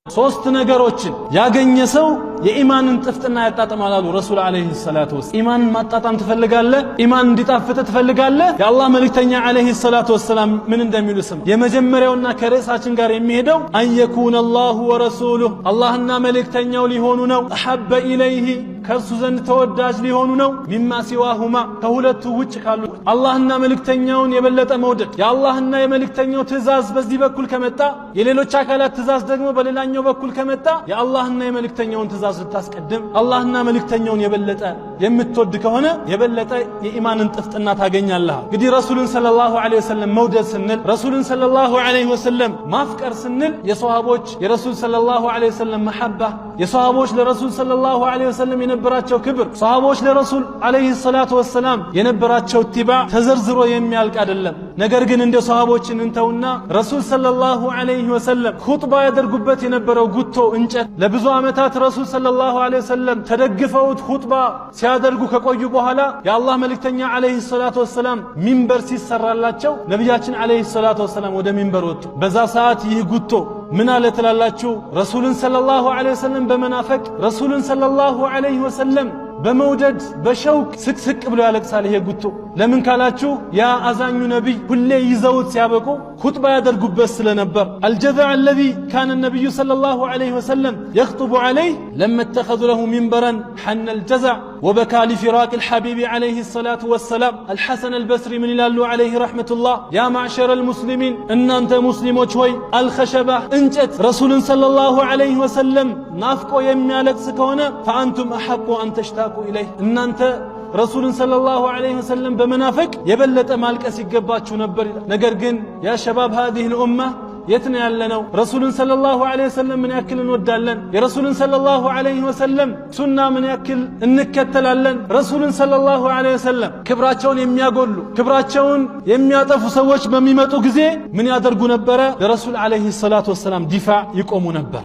ሶስት ነገሮችን ያገኘ ሰው የኢማንን ጥፍጥና ያጣጣማል አሉ ረሱል አለይሂ ሰላቱ ወሰለም። ኢማንን ማጣጣም ትፈልጋለህ? ኢማን እንዲጣፍጥ ትፈልጋለህ? የአላህ መልእክተኛ አለይሂ ሰላቱ ወሰለም ምን እንደሚሉ ስም የመጀመሪያውና ከርዕሳችን ጋር የሚሄደው አንየኩነ አላሁ ወረሱሉሁ አላህና መልእክተኛው ሊሆኑ ነው። አሐበ ኢለይሂ ከእርሱ ዘንድ ተወዳጅ ሊሆኑ ነው። ሚማ ሲዋሁማ ከሁለቱ ውጭ ካሉ አላህና መልእክተኛውን የበለጠ መውደድ። የአላህና የመልእክተኛው ትእዛዝ በዚህ በኩል ከመጣ የሌሎች አካላት ትእዛዝ ደግሞ በሌላኛው በኩል ከመጣ የአላህና የመልእክተኛውን ትእዛዝ ልታስቀድም አላህና መልእክተኛውን የበለጠ የምትወድ ከሆነ የበለጠ የኢማንን ጥፍጥና ታገኛለህ። እንግዲህ ረሱልን ሰለላሁ ዐለይሂ ወሰለም መውደድ ስንል ረሱልን ሰለላሁ ዐለይሂ ወሰለም ማፍቀር ስንል የሷሃቦች የረሱል ሰለላሁ ዐለይሂ ወሰለም መሐባ የሷሃቦች ለረሱል ሰለላሁ ዐለይሂ ወሰለም የነበራቸው ክብር ሷሃቦች ለረሱል ዐለይሂ ሰላቱ ወሰላም የነበራቸው ኢትባዕ ተዘርዝሮ የሚያልቅ አይደለም። ነገር ግን እንደ ሷሃቦችን እንተውና ረሱል ሰለላሁ ዐለይሂ ወሰለም ኹጥባ ያደርጉበት የነበረው ጉቶ እንጨት ለብዙ ዓመታት ረሱል ሰለላሁ ዐለይሂ ወሰለም ተደግፈውት ኹጥባ ሲያደርጉ ከቆዩ በኋላ የአላህ መልእክተኛ ዐለይሂ ሰላቱ ወሰላም ሚንበር ሲሰራላቸው ነቢያችን ዐለይሂ ሰላቱ ወሰላም ወደ ሚንበር ወጡ። በዛ ሰዓት ይህ ጉቶ ምን አለ ትላላችሁ? ረሱልን ሰለላሁ ዐለይሂ ወሰለም በመናፈቅ ረሱልን ሰለላሁ ዐለይሂ ወሰለም በመውደድ በሸውቅ ስቅስቅ ብሎ ያለቅሳል ይሄ ጉቶ። ለምን ካላችሁ ያ አዛኙ ነቢይ ሁሌ ይዘውት ሲያበቁ ኹጥባ ያደርጉበት ስለነበር አልጀዛዕ አለዚ ካነ ነቢዩ ሰለላሁ ዐለይሂ ወሰለም የኽጡቡ ዐለይህ ለማ ተኸዙ ለሁ ሚንበረን ሐነ አልጀዛዕ ወበካ ሊፊራቅ አልሐቢቢ ዐለይሂ ሰላቱ ወሰላም። አልሐሰን አልበስሪ ምን ይላሉ ዐለይሂ ረሕመቱላህ? ያ ማዕሸረ አልሙስሊሚን እናንተ ሙስሊሞች ሆይ አልኸሸባ እንጨት ረሱልን ሰለላሁ ዐለይሂ ወሰለም ናፍቆ የሚያለቅስ ከሆነ ፈአንቱም አሐቁ አን ተሽታቁ ኢለይህ እናንተ ረሱልን ሰለላሁ ዐለይሂ ወሰለም በመናፈቅ የበለጠ ማልቀስ ይገባችሁ ነበር። ነገር ግን ያ ሸባብ ሃዚህ ልኡማ የት ነው ያለነው? ረሱልን ሰለላሁ ዐለይሂ ወሰለም ምን ያክል እንወዳለን? የረሱልን ሰለላሁ ዐለይሂ ወሰለም ሱና ምን ያክል እንከተላለን? ረሱልን ሰለላሁ ዐለይሂ ወሰለም ክብራቸውን የሚያጎሉ ክብራቸውን የሚያጠፉ ሰዎች በሚመጡ ጊዜ ምን ያደርጉ ነበረ? ለረሱል ዐለይሂ ሰላቱ ወሰላም ዲፋዕ ይቆሙ ነበር።